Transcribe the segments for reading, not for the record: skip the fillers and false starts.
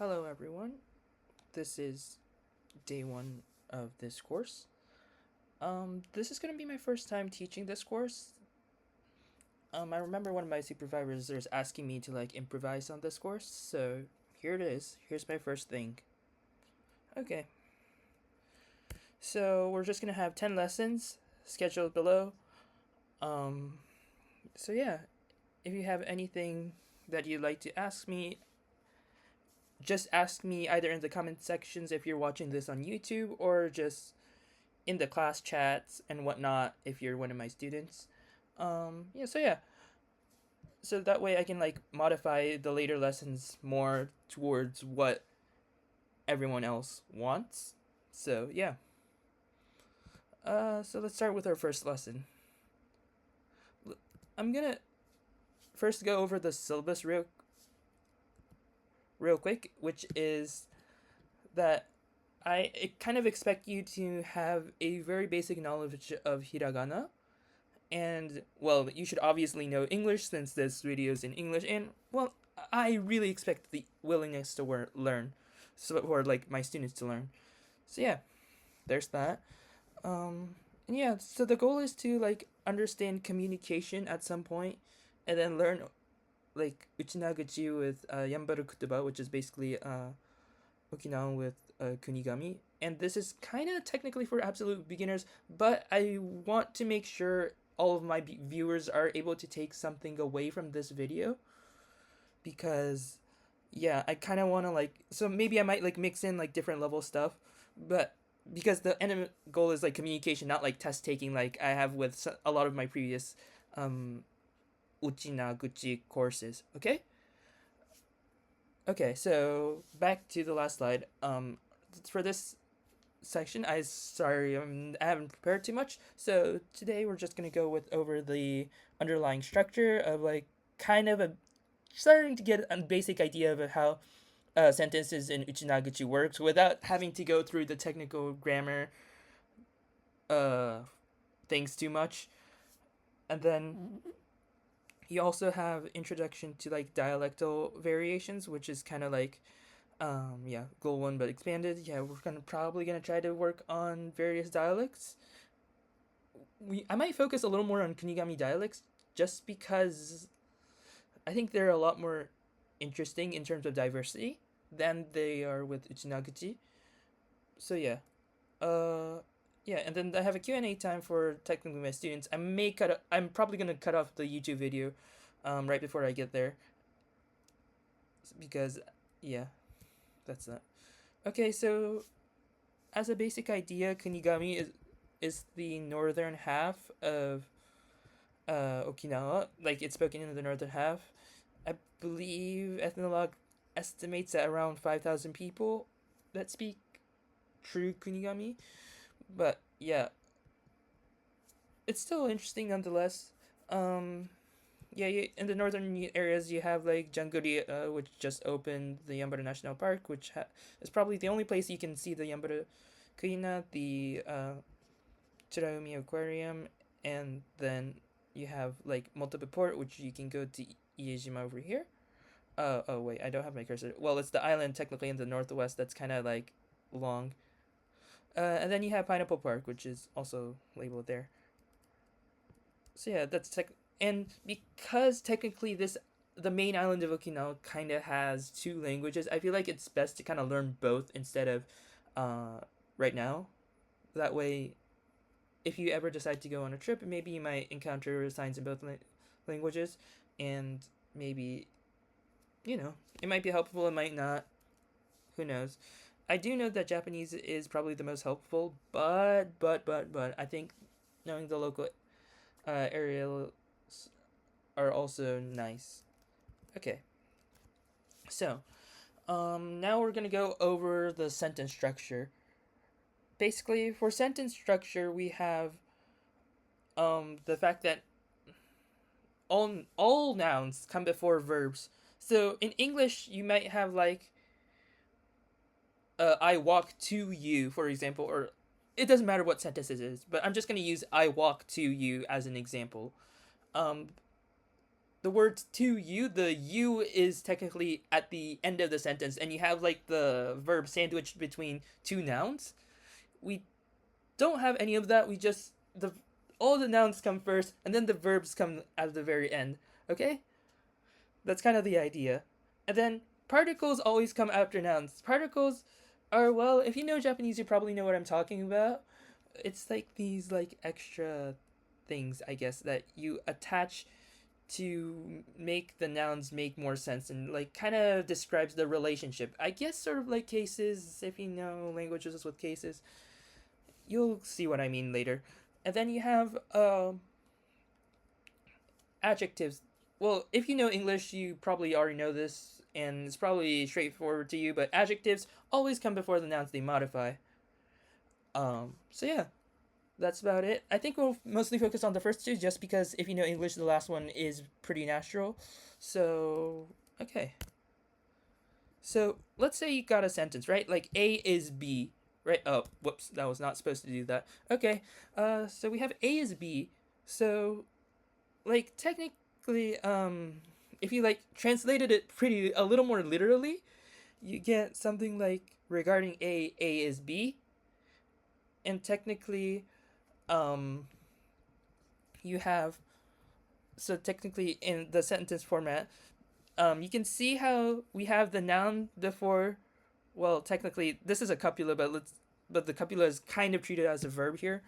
Hello, everyone. This is day one of this course. This is going to be my first time teaching this course. I remember one of my supervisors asking me to improvise on this course, so here it is. Here's my first thing. Okay, so we're just going to have 10 lessons scheduled below. Um, so yeah, if you have anything that you'd like to ask me, just ask me either in the comment sections if you're watching this on YouTube or just in the class chats and whatnot if you're one of my students. Yeah. So that way I can modify the later lessons more towards what everyone else wants. So yeah. So let's start with our first lesson. I'm gonna first go over the syllabus real quick, which is that I kind of expect you to have a very basic knowledge of hiragana, and well, you should obviously know English since this video is in English, and well, I really expect the willingness to learn, so for my students to learn. So yeah, there's that. And yeah, so the goal is to understand communication at some point, and then learn uchinaguchi with yambaru kutuba, which is basically Okinawan with Kunigami. And this is kind of technically for absolute beginners, but I want to make sure all of my viewers are able to take something away from this video, because yeah, I kind of want to so maybe I might mix in different level stuff, but because the end goal is communication, not test taking like I have with a lot of my previous um Uchina Gucci courses. Okay, so back to the last slide. For this section, I haven't prepared too much. So today we're just gonna go with over the underlying structure of kind of a starting to get a basic idea of how sentences in Uchinaguchi works without having to go through the technical grammar uh things too much. And then you also have introduction to dialectal variations, which is kind of yeah, goal one but expanded. Yeah, we're probably gonna try to work on various dialects. I might focus a little more on Kunigami dialects just because I think they're a lot more interesting in terms of diversity than they are with Uchinaguchi. So yeah. Yeah, and then I have a Q&A time for technically my students. I'm probably going to cut off the YouTube video right before I get there, because yeah, that's that. Okay, so as a basic idea, Kunigami is the northern half of Okinawa. Like, it's spoken in the northern half. I believe Ethnologue estimates that around 5,000 people that speak true Kunigami. But yeah, it's still interesting nonetheless. Um, yeah, in the northern areas you have Janguri, which just opened the Yambara National Park, which is probably the only place you can see the Yambara Kuina, the Chiraumi Aquarium, and then you have Multiple Port, which you can go to Iejima over here. Oh wait, I don't have my cursor. Well, it's the island technically in the northwest that's kind of long. And then you have Pineapple Park, which is also labeled there. So yeah, that's and because technically the main island of Okinawa kind of has two languages, I feel like it's best to kind of learn both instead of right now. That way, if you ever decide to go on a trip, maybe you might encounter signs in both languages, and maybe it might be helpful, it might not. Who knows? I do know that Japanese is probably the most helpful, but I think knowing the local areas are also nice. Okay, so now we're gonna go over the sentence structure. Basically, for sentence structure, we have the fact that all nouns come before verbs. So in English, you might have I walk to you, for example, or it doesn't matter what sentence it is, but I'm just gonna use I walk to you as an example. Um, the words to you, the you is technically at the end of the sentence, and you have like the verb sandwiched between two nouns. We don't have any of that. We just the all the nouns come first, and then the verbs come at the very end. Okay, that's kind of the idea. And then particles always come after nouns. Particles are, well, if you know Japanese, you probably know what I'm talking about. It's like these like extra things, I guess, that you attach to make the nouns make more sense and like kind of describes the relationship. I guess sort of like cases, if you know languages with cases, you'll see what I mean later. And then you have adjectives. Well, if you know English, you probably already know this, and it's probably straightforward to you. But adjectives always come before the nouns they modify. So yeah, that's about it. I think we'll mostly focus on the first two, just because if you know English, the last one is pretty natural. So okay. So let's say you got a sentence, right? Like A is B, right? Oh, whoops, that was not supposed to do that. Okay. So we have A is B. So like technically, if you like translated it pretty a little more literally, you get something like regarding A is B, and technically, um, you have, so technically in the sentence format, you can see how we have the noun before. Well, technically, this is a copula, but the copula is kind of treated as a verb here.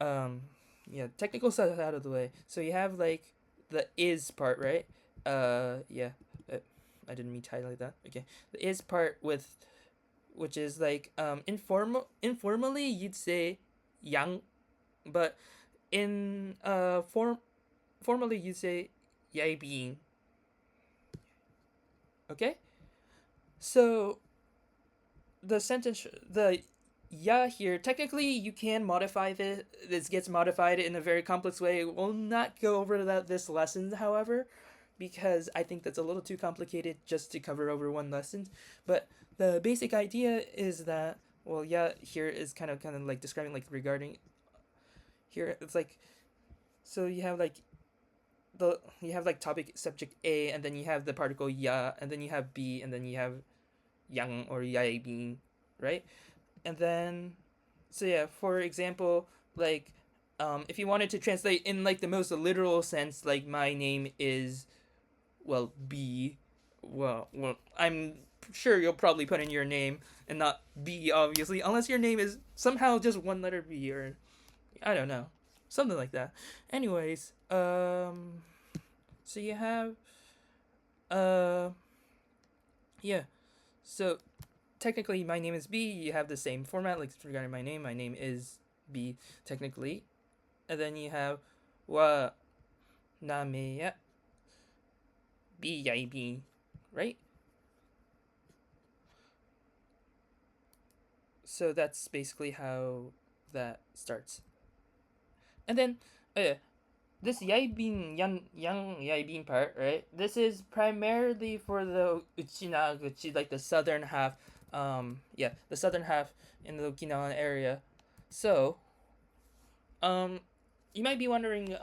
Um, yeah, technical stuff out of the way. So you have like the is part, right? Yeah, uh, I didn't mean to highlight that. Okay, the is part with, which is like informally you'd say yang, but in formally you'd say yai being. Okay, so the ya here, technically you can modify this. This gets modified in a very complex way. We'll not go over that this lesson, however, because I think that's a little too complicated just to cover over one lesson. But the basic idea is that, well, yeah, here is kind of like describing like regarding here. It's like, so you have like topic subject A, and then you have the particle ya, and then you have B, and then you have yang or yai being, right? And then, so yeah, for example, like if you wanted to translate in like the most literal sense, like my name is, well, B. Well, I'm sure you'll probably put in your name and not B, obviously, unless your name is somehow just one letter B, or I don't know, something like that. Anyways, so you have uh yeah, so technically my name is B. You have the same format, like regarding my name. My name is B technically, and then you have wa name ya B yai B, right? So that's basically how that starts. And then this yai bin yang yai bin part, right? This is primarily for the Uchinaguchi, like the southern half. Yeah, the southern half in the Okinawan area. So, um, you might be wondering,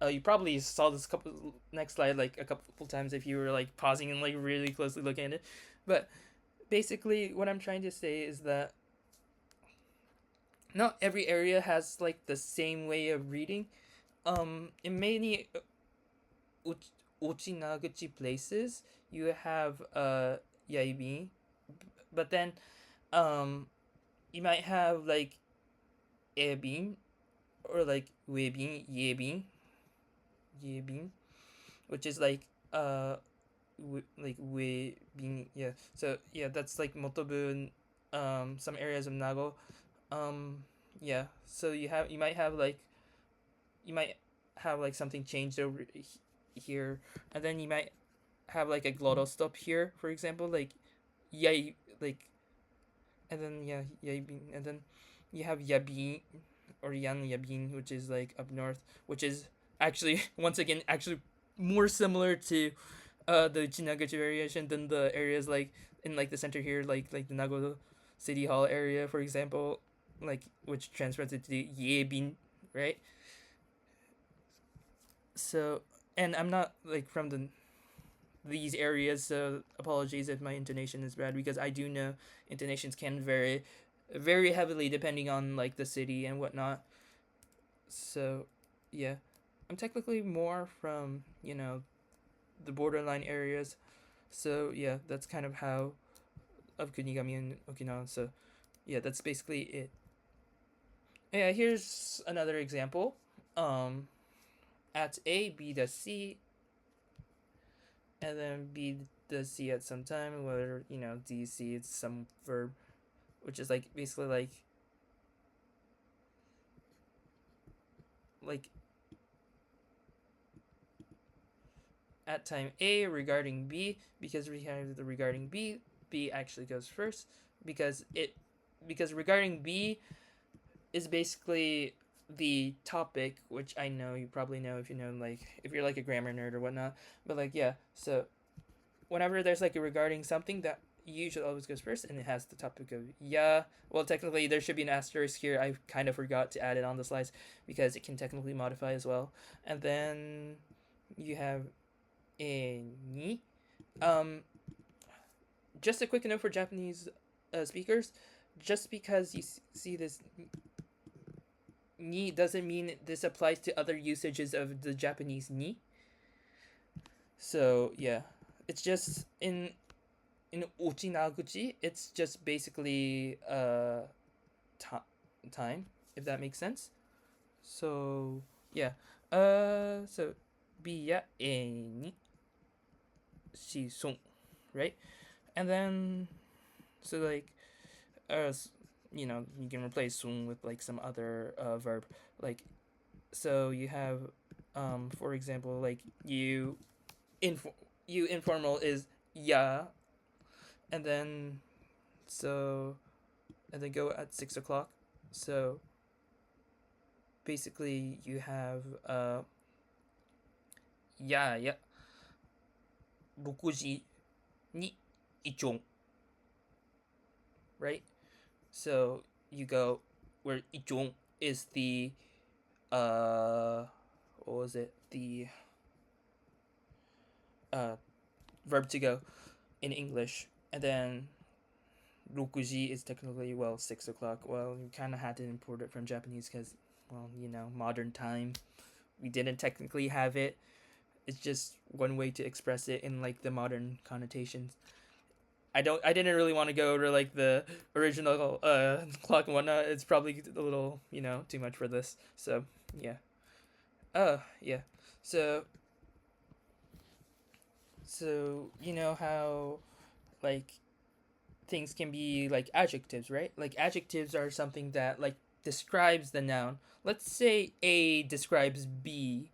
you probably saw this couple next slide like a couple times if you were like pausing and like really closely looking at it. But basically, what I'm trying to say is that not every area has like the same way of reading. In many Uchinaguchi places, you have Yaibin, but then um, you might have like Ebin or like Webin, Yebin, which is like like Webin, yeah. So yeah, that's like Motobu, some areas of Nago. Yeah. So you might have like you might have like something changed over here, and then you might have like a glottal stop here, for example, like yay, like, and then yeah, yabin, and then you have yabin or yan yabin, which is like up north, which is actually once again actually more similar to the Chinagachi variation than the areas like in like the center here, like the Nago City Hall area, for example, like which transfers it to the Yebin, right? So, and I'm not like from these areas, so apologies if my intonation is bad, because I do know intonations can vary very heavily depending on like the city and whatnot. So yeah, I'm technically more from the borderline areas. So yeah, that's kind of how of Kunigami and Okinawa. So yeah, that's basically it. Yeah, here's another example. Um, at A, B does C, and then B does C at some time. Whether D C, it's some verb, which is like basically like at time A regarding B, because we have the regarding B. B actually goes first because regarding B is basically the topic, which I know you probably know if if you're like a grammar nerd or whatnot. But like yeah, so whenever there's like a regarding something, that usually always goes first, and it has the topic of yeah. Well, technically there should be an asterisk here. I kind of forgot to add it on the slides because it can technically modify as well. And then you have ni. Um, just a quick note for Japanese speakers. Just because you see this ni doesn't mean this applies to other usages of the Japanese ni. So yeah, it's just in Ochinaguchi, it's just basically time, if that makes sense. So yeah, so biya e ni shison, right? And then so like you can replace sun with like some other verb, like so you have for example like you informal is ya, and then so and then go at 6 o'clock. So basically you have ya ya 6時にイチョン, right? So you go where ichon is the what was it, the verb to go in English, and then 6時 is technically 6 o'clock. Well, you kind of had to import it from Japanese because modern time, we didn't technically have it. It's just one way to express it in like the modern connotations. I didn't really want to go over like the original clock and whatnot. It's probably a little too much for this. So yeah. Yeah. So you know how like things can be like adjectives, right? Like adjectives are something that like describes the noun. Let's say A describes B,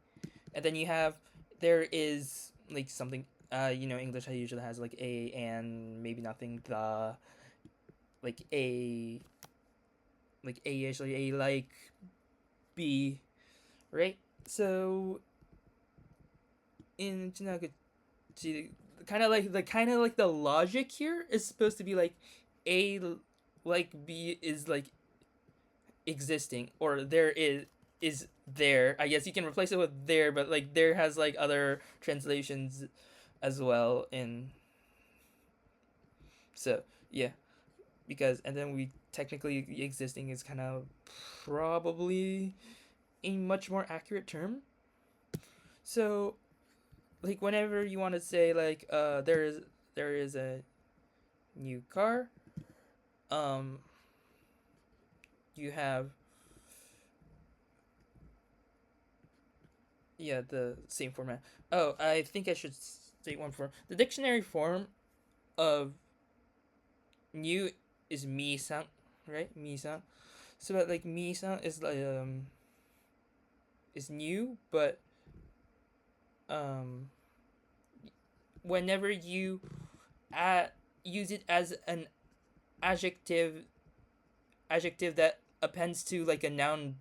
and then you have there is like something English usually has like a and maybe nothing, the like a usually a like B, right? So in Chinaguchi, kind of like the logic here is supposed to be like a like B is like existing, or there is there. I guess you can replace it with there, but like there has like other translations as well in. So yeah, because and then we technically existing is kind of probably a much more accurate term. So like whenever you want to say like there is a new car, um you have yeah the same format. Oh, I think I should state one form. The dictionary form of new is mi-san, right? Mi-san. So that like mi-san is new, but um whenever you use it as an adjective that appends to like a noun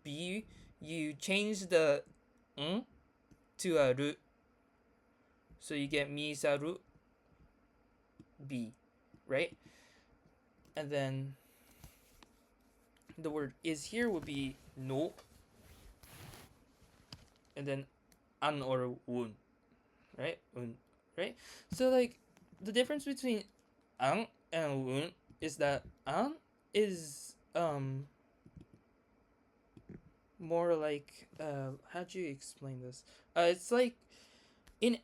be, you change the to a ru, so you get misaru be, right? And then the word is here would be no, and then an or un, right? Un, right? So like the difference between an and un is that an is more like how do you explain this? It's like in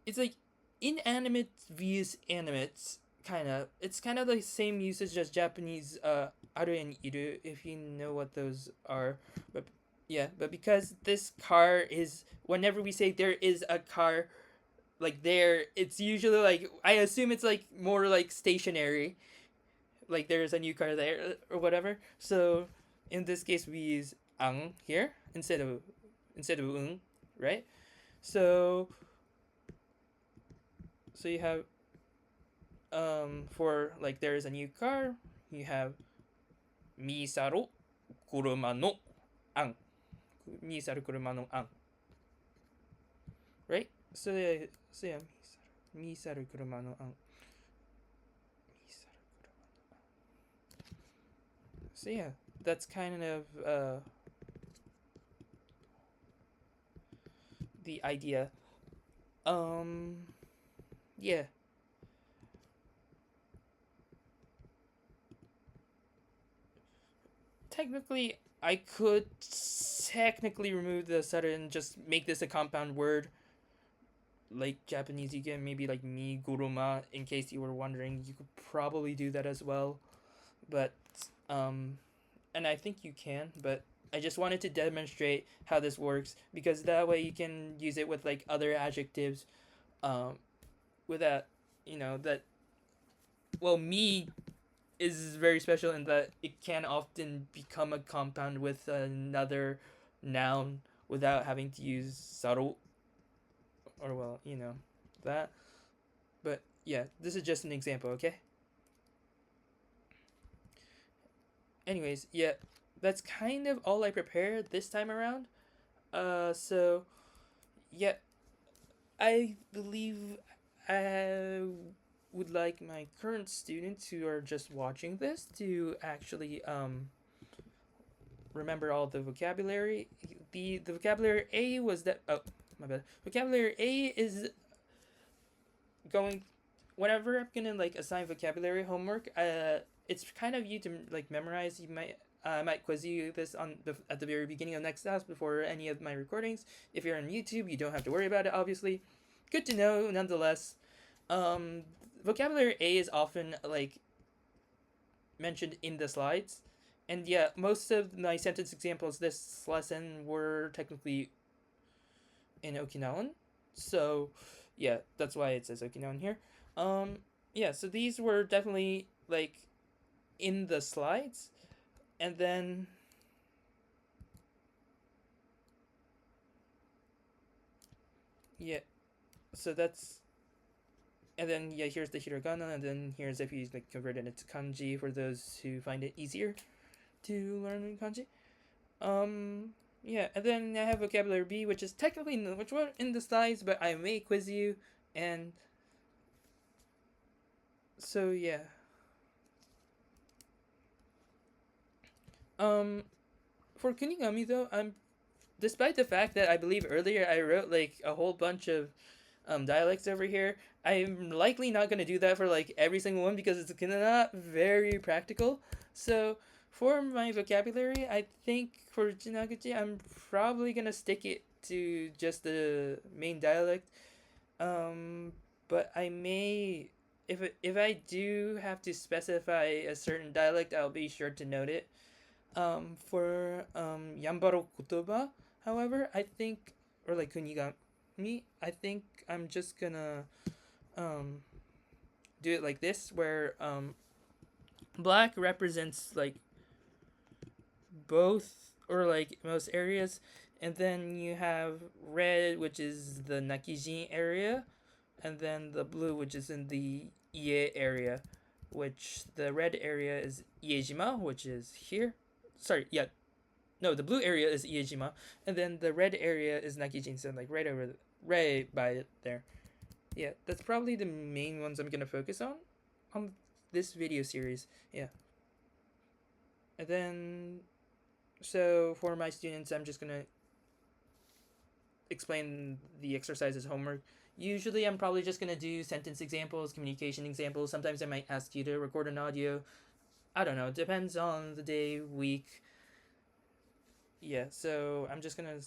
it's like inanimate vs animate kind of. It's kind of the same usage as Japanese aru and iru, if you know what those are. But yeah, but because this car is, whenever we say there is a car like there, it's usually like, I assume it's like more like stationary, like there's a new car there or whatever. So in this case we use ang here instead of ung, right? So you have for like there is a new car, you have misaru kuruma no ang, misaru kuruma no ang, right? So yeah, misaru kuruma no ang, misaru kuruma no ang. So yeah, that's kind of the idea. Yeah. Technically, I could technically remove the saru and just make this a compound word. Like Japanese, you get maybe like mi guruma. In case you were wondering, you could probably do that as well. But and I think you can. But I just wanted to demonstrate how this works, because that way you can use it with like other adjectives, um, without, that, well, me is very special in that it can often become a compound with another noun without having to use saru, or, well, that. But yeah, this is just an example, okay? Anyways, yeah, that's kind of all I prepared this time around. So yeah, I believe I would like my current students who are just watching this to actually remember all the vocabulary. The vocabulary A was that, oh, my bad. Vocabulary A is going, whenever I'm gonna like assign vocabulary homework, it's kind of you to like memorize. You might I might quiz you this at the very beginning of next class before any of my recordings. If you're on YouTube, you don't have to worry about it. Obviously, good to know nonetheless. Um, Vocabulary A is often like mentioned in the slides, and yeah, most of my sentence examples this lesson were technically in Okinawan. So yeah, that's why it says Okinawan here. Yeah, so these were definitely like in the slides, and then yeah, so that's, and then yeah, here's the hiragana, and then here's if you like convert it into kanji for those who find it easier to learn kanji. Yeah, and then I have vocabulary B, which is technically which were in the slides, but I may quiz you, and so yeah. Um, for Kunigami though, despite the fact that I believe earlier I wrote like a whole bunch of dialects over here, I'm likely not gonna do that for like every single one because it's not very practical. So for my vocabulary, I think for Jinaguchi, I'm probably gonna stick it to just the main dialect. Um, but I may, if I do have to specify a certain dialect, I'll be sure to note it. For Yambaro Kotoba, however, I think, or like Kunigami, I think I'm just gonna um, do it like this, where black represents like both or like most areas, and then you have red, which is the Nakijin area, and then the blue, which is in the Ie area, which the red area is Iejima, which is here. Sorry, yeah, no, the blue area is Iejima, and then the red area is Nakijin, so like right by it there. Yeah, that's probably the main ones I'm gonna focus on this video series. Yeah, and then so for my students, I'm just gonna explain the exercise as homework. Usually, I'm probably just gonna do sentence examples, communication examples. Sometimes I might ask you to record an audio. I don't know. It depends on the day, week. Yeah, so I'm just gonna.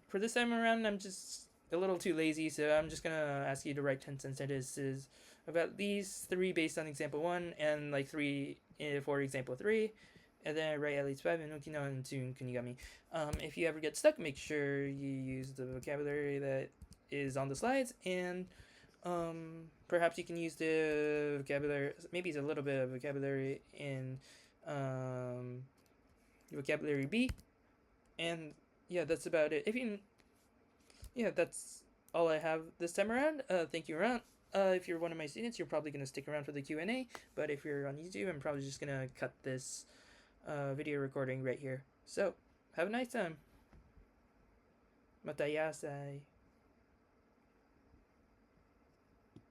For this time around, I'm just a little too lazy, so I'm just gonna ask you to write 10 sentences about these three based on example 1 and like 3 for example 3. And then write at least 5 in Okinawan and 2 in Kunigami. If you ever get stuck, make sure you use the vocabulary that is on the slides, and perhaps you can use the vocabulary, maybe it's a little bit of vocabulary in vocabulary B. And yeah, that's about it. Yeah, that's all I have this time around. Thank you around. If you're one of my students, you're probably gonna stick around for the Q&A. But if you're on YouTube, I'm probably just gonna cut this video recording right here. So have a nice time. Matayasai.